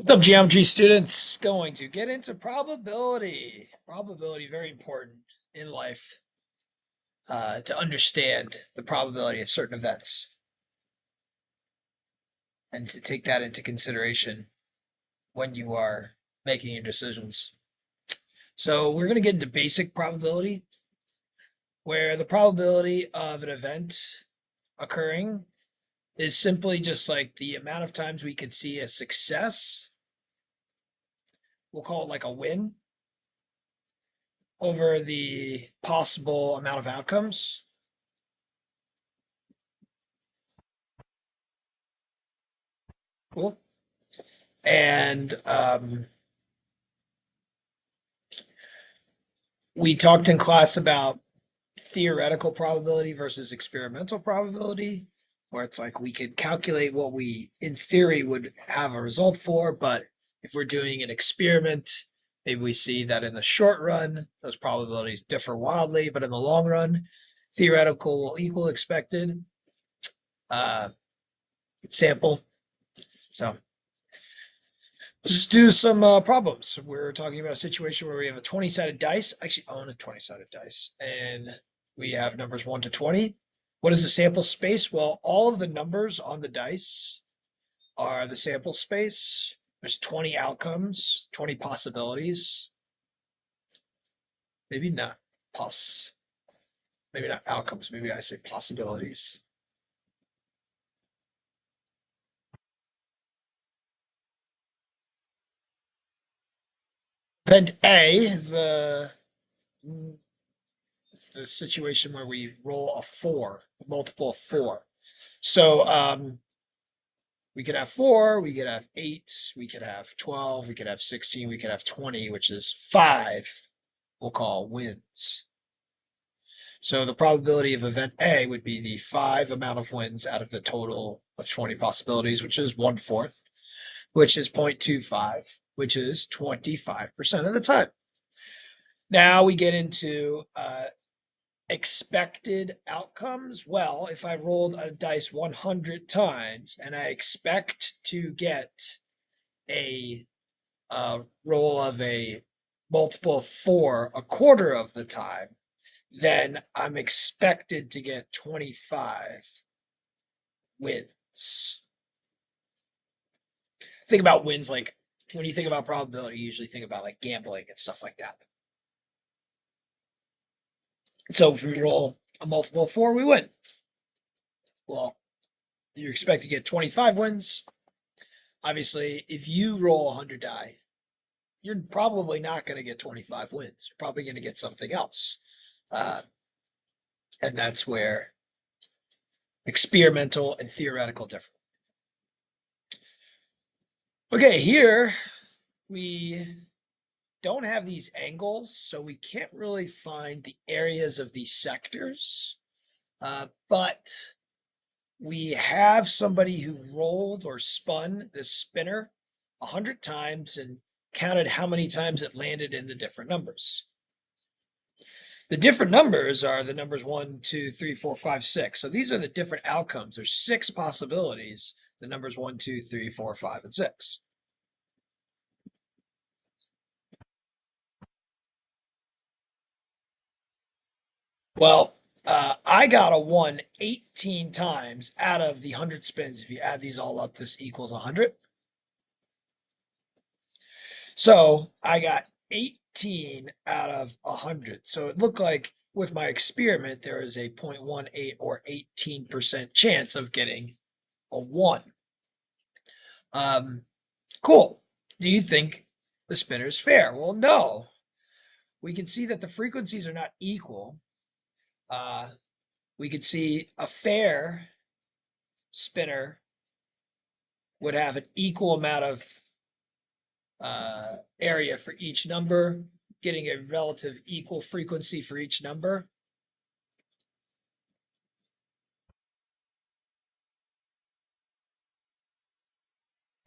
What's up, geometry students? Going to get into probability. Probability, very important in life to understand the probability of certain events and to take that into consideration when you are making your decisions. So, we're going to get into basic probability, where the probability of an event occurring is simply just like the amount of times we could see a success. We'll call it like a win over the possible amount of outcomes. Cool. And we talked in class about theoretical probability versus experimental probability, where it's like we could calculate what we, in theory, would have a result for, but if we're doing an experiment, maybe we see that in the short run, those probabilities differ wildly, but in the long run, theoretical will equal expected uh, sample. So let's just do some problems. We're talking about a situation where we have a 20-sided dice. I actually own a 20-sided dice, and we have numbers 1 to 20. What is the sample space? Well, all of the numbers on the dice are the sample space. There's 20 outcomes, 20 possibilities. Maybe not maybe not outcomes. Maybe I say possibilities. Event A is the situation where we roll a 4, a multiple of 4. So we could have 4, we could have 8, we could have 12, we could have 16, we could have 20, which is 5, we'll call wins. So the probability of event A would be the 5 amount of wins out of the total of 20 possibilities, which is 1/4, which is 0.25, which is 25% of the time. Now we get into expected outcomes. Well, if I rolled a dice 100 times and I expect to get a roll of a multiple of 4 a quarter of the time, then I'm expected to get 25 wins. Think about wins like when you think about probability, you usually think about like gambling and stuff like that. So if we roll a multiple of 4, we win. Well, you expect to get 25 wins. Obviously, if you roll 100 die, you're probably not going to get 25 wins. You're probably going to get something else. And that's where experimental and theoretical differ. Okay, here we don't have these angles, so we can't really find the areas of these sectors. But we have somebody who rolled or spun this spinner 100 times and counted how many times it landed in the different numbers. The different numbers are the numbers 1, 2, 3, 4, 5, 6. So these are the different outcomes. There's 6 possibilities. The numbers 1, 2, 3, 4, 5, and 6. Well, I got a 1 18 times out of the 100 spins. If you add these all up, this equals 100. So I got 18 out of 100. So it looked like with my experiment, there is a 0.18 or 18% chance of getting a 1. Cool. Do you think the spinner is fair? Well, no. We can see that the frequencies are not equal. We could see a fair spinner would have an equal amount of area for each number, getting a relative equal frequency for each number.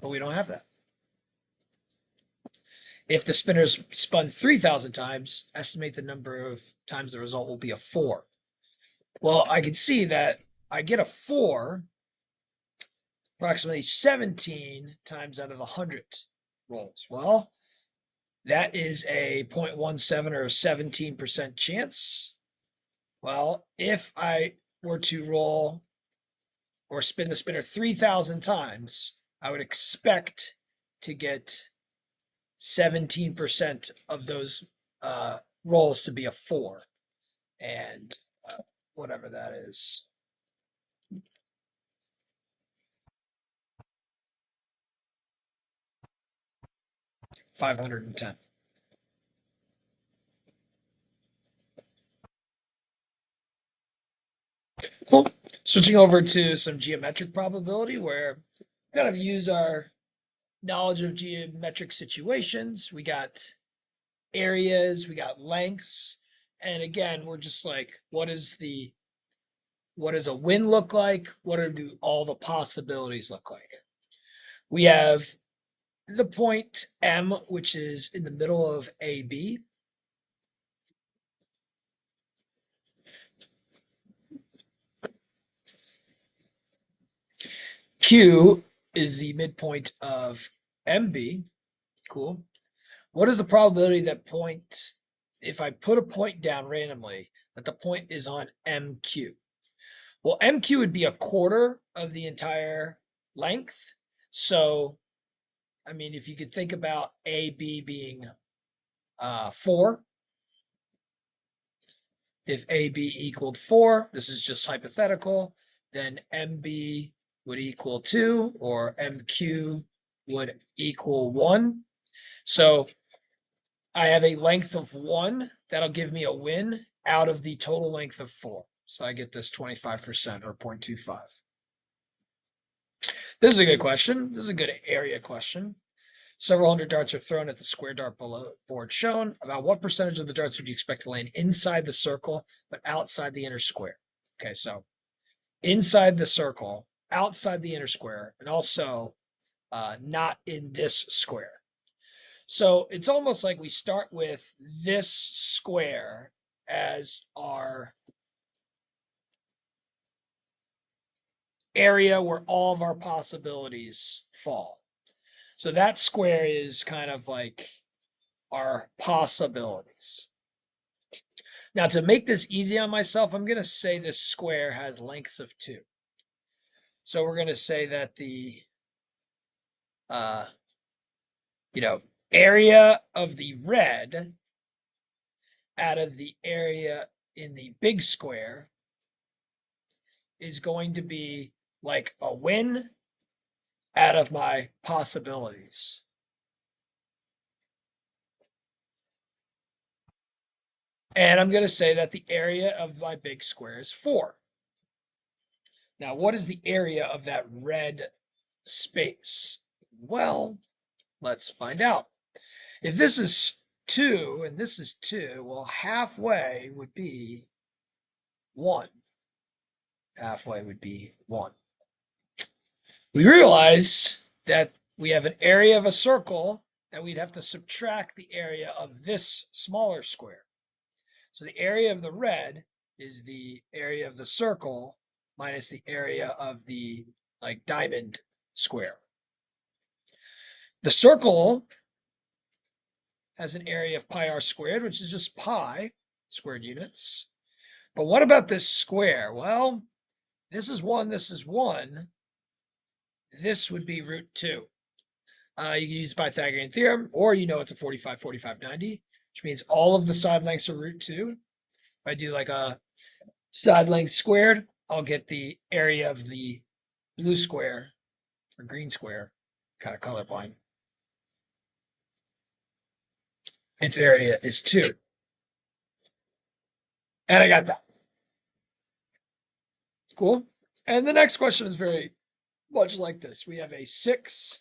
But we don't have that. If the spinner's spun 3,000 times, estimate the number of times the result will be a 4. Well, I can see that I get a 4 approximately 17 times out of the 100. rolls. Well, that is a 0.17 or 17% chance. Well, if I were to roll or spin the spinner 3,000 times, I would expect to get 17% of those rolls to be a 4. And whatever that is. 510. Cool. Switching over to some geometric probability where we gotta use our knowledge of geometric situations. We got areas, we got lengths, and again, we're just like, what does a win look like? What do all the possibilities look like? We have the point M, which is in the middle of AB. Q is the midpoint of MB. Cool. What is the probability that point, if I put a point down randomly, that the point is on MQ? Well, MQ would be a quarter of the entire length. So, I mean, if you could think about AB being 4, if AB equaled 4, this is just hypothetical, then MB would equal 2 or MQ would equal 1. So I have a length of 1 that'll give me a win out of the total length of 4. So I get this 25% or 0.25. This is a good question. This is a good area question. Several hundred darts are thrown at the square dart below board shown. About what percentage of the darts would you expect to land inside the circle, but outside the inner square? Okay, so inside the circle, outside the inner square, and also not in this square. So it's almost like we start with this square as our area where all of our possibilities fall. So that square is kind of like our possibilities. Now, to make this easy on myself, I'm going to say this square has lengths of 2. So we're going to say that the, area of the red out of the area in the big square is going to be like a win out of my possibilities. And I'm going to say that the area of my big square is 4. Now, what is the area of that red space? Well, let's find out. If this is 2 and this is 2, well, halfway would be 1. Halfway would be 1. We realize that we have an area of a circle that we'd have to subtract the area of this smaller square. So the area of the red is the area of the circle minus the area of the like diamond square. The circle has an area of pi r squared, which is just pi squared units. But what about this square? Well, this is 1, this is 1. This would be root 2. You can use Pythagorean theorem, or it's a 45, 45, 90, which means all of the side lengths are root 2. If I do like a side length squared, I'll get the area of the blue square or green square, kind of colorblind. Its area is 2. And I got that. Cool. And the next question is very much like this. We have a 6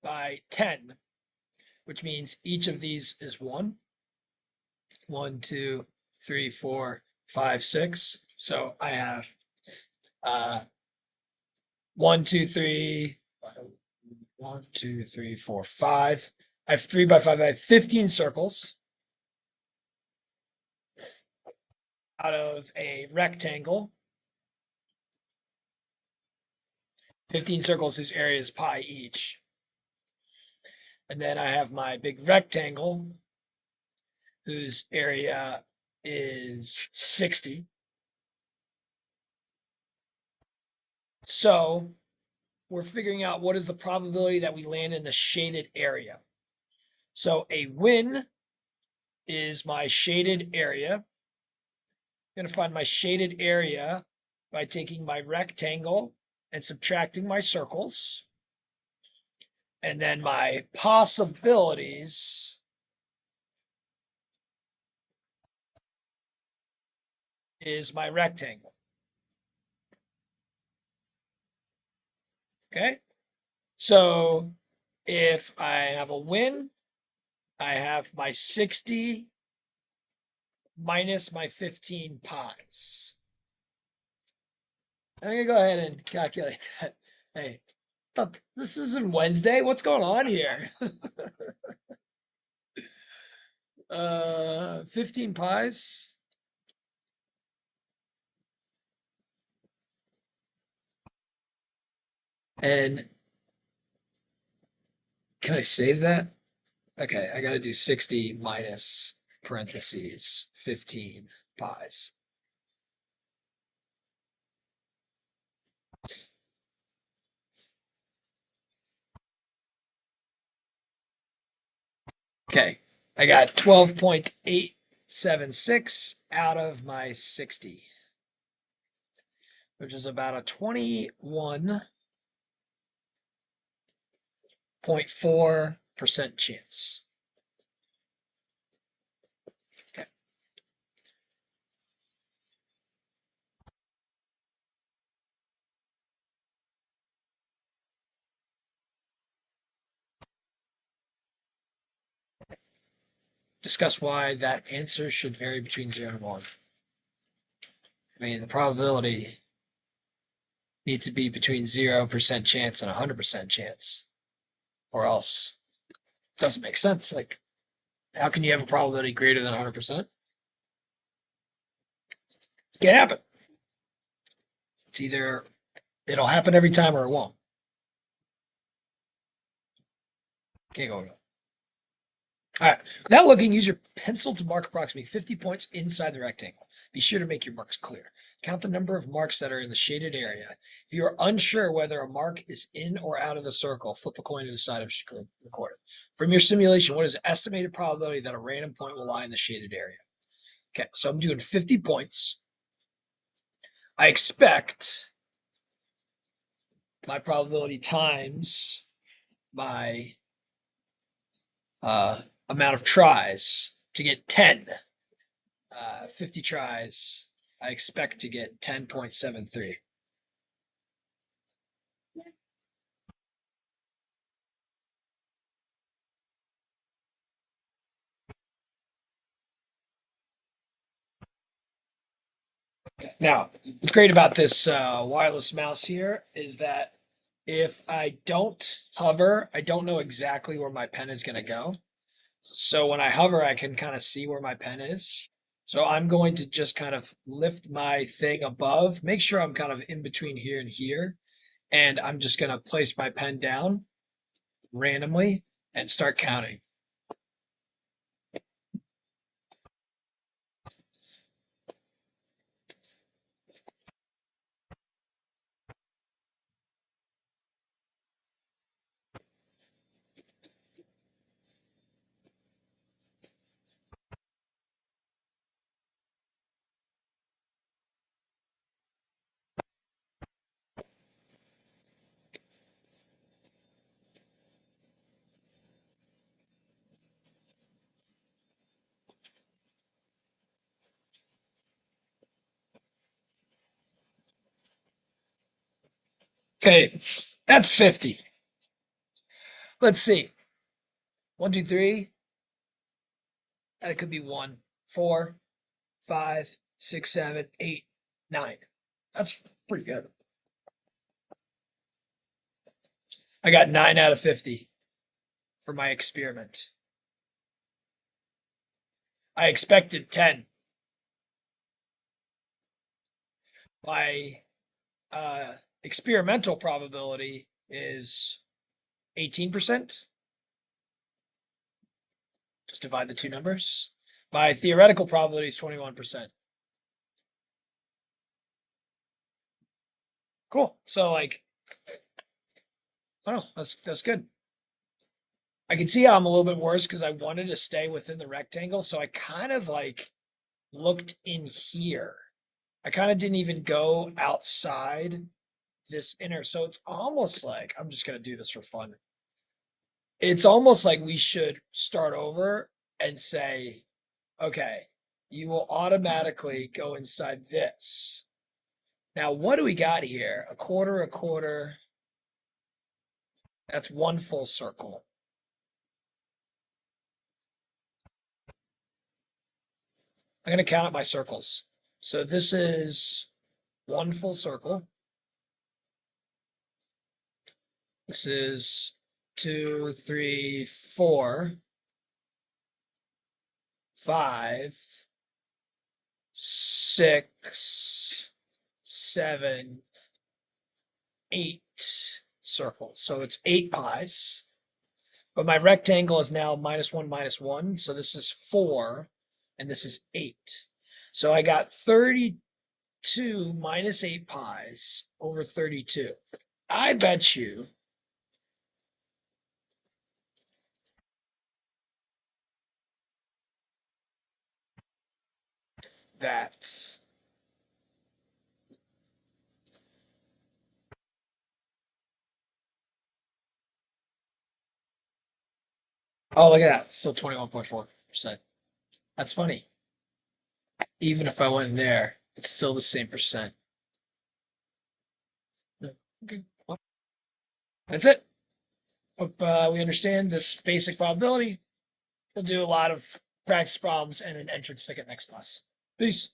by 10, which means each of these is 1. 1, 2, 3, 4, 5, 6. So I have 1, 2, 3, 1, 2, 3, 4, 5. I have 3 by 5. I have 15 circles out of a rectangle. 15 circles whose area is pi each. And then I have my big rectangle whose area is 60. So we're figuring out what is the probability that we land in the shaded area. So a win is my shaded area. I'm going to find my shaded area by taking my rectangle and subtracting my circles. And then my possibilities is my rectangle. Okay. So if I have a win, I have my 60 minus my 15 pies. I'm gonna go ahead and calculate that. Hey, this isn't Wednesday. What's going on here? 15 pies. And can I save that? Okay, I gotta do 60 minus parentheses 15 pies. Okay, I got 12.876 out of my 60, which is about a 21.4% chance. Okay. Discuss why that answer should vary between 0 and 1. I mean, the probability needs to be between 0% chance and 100% chance, or else it doesn't make sense. Like, how can you have a probability greater than 100%? Can't happen. It's either it'll happen every time or it won't. Can't go with it. All right. Without looking, use your pencil to mark approximately 50 points inside the rectangle. Be sure to make your marks clear. Count the number of marks that are in the shaded area. If you are unsure whether a mark is in or out of the circle, flip a coin to decide if you can record it. From your simulation, what is the estimated probability that a random point will lie in the shaded area? Okay, so I'm doing 50 points. I expect my probability times my amount of tries to get 10. 50 tries, I expect to get 10.73. Now, what's great about this wireless mouse here is that if I don't hover, I don't know exactly where my pen is going to go. So when I hover, I can kind of see where my pen is. So I'm going to just kind of lift my thing above, make sure I'm kind of in between here and here. And I'm just going to place my pen down randomly and start counting. Okay, that's 50. Let's see. 1, 2, 3. That could be 1, 4, 5, 6, 7, 8, 9. That's pretty good. I got 9 out of 50 for my experiment. I expected 10. My experimental probability is 18%. Just divide the two numbers. My theoretical probability is 21%. Cool. So like, I don't know, that's good. I can see how I'm a little bit worse because I wanted to stay within the rectangle. So I kind of like looked in here. I kind of didn't even go outside this inner. So it's almost like, I'm just going to do this for fun. It's almost like we should start over and say, okay, you will automatically go inside this. Now, what do we got here? A quarter, a quarter. That's one full circle. I'm going to count up my circles. So this is one full circle. This is 2, 3, 4, 5, 6, 7, 8 circles. So it's 8 pies. But my rectangle is now -1, -1. So this is 4, and this is 8. So I got 32 minus 8 pies over 32. I bet you that oh, look at that. Still 21.4%. That's funny. Even if I went there, it's still the same percent. Okay. Well, that's it. Hope we understand this basic probability. We'll do a lot of practice problems and an entrance ticket next class. Peace.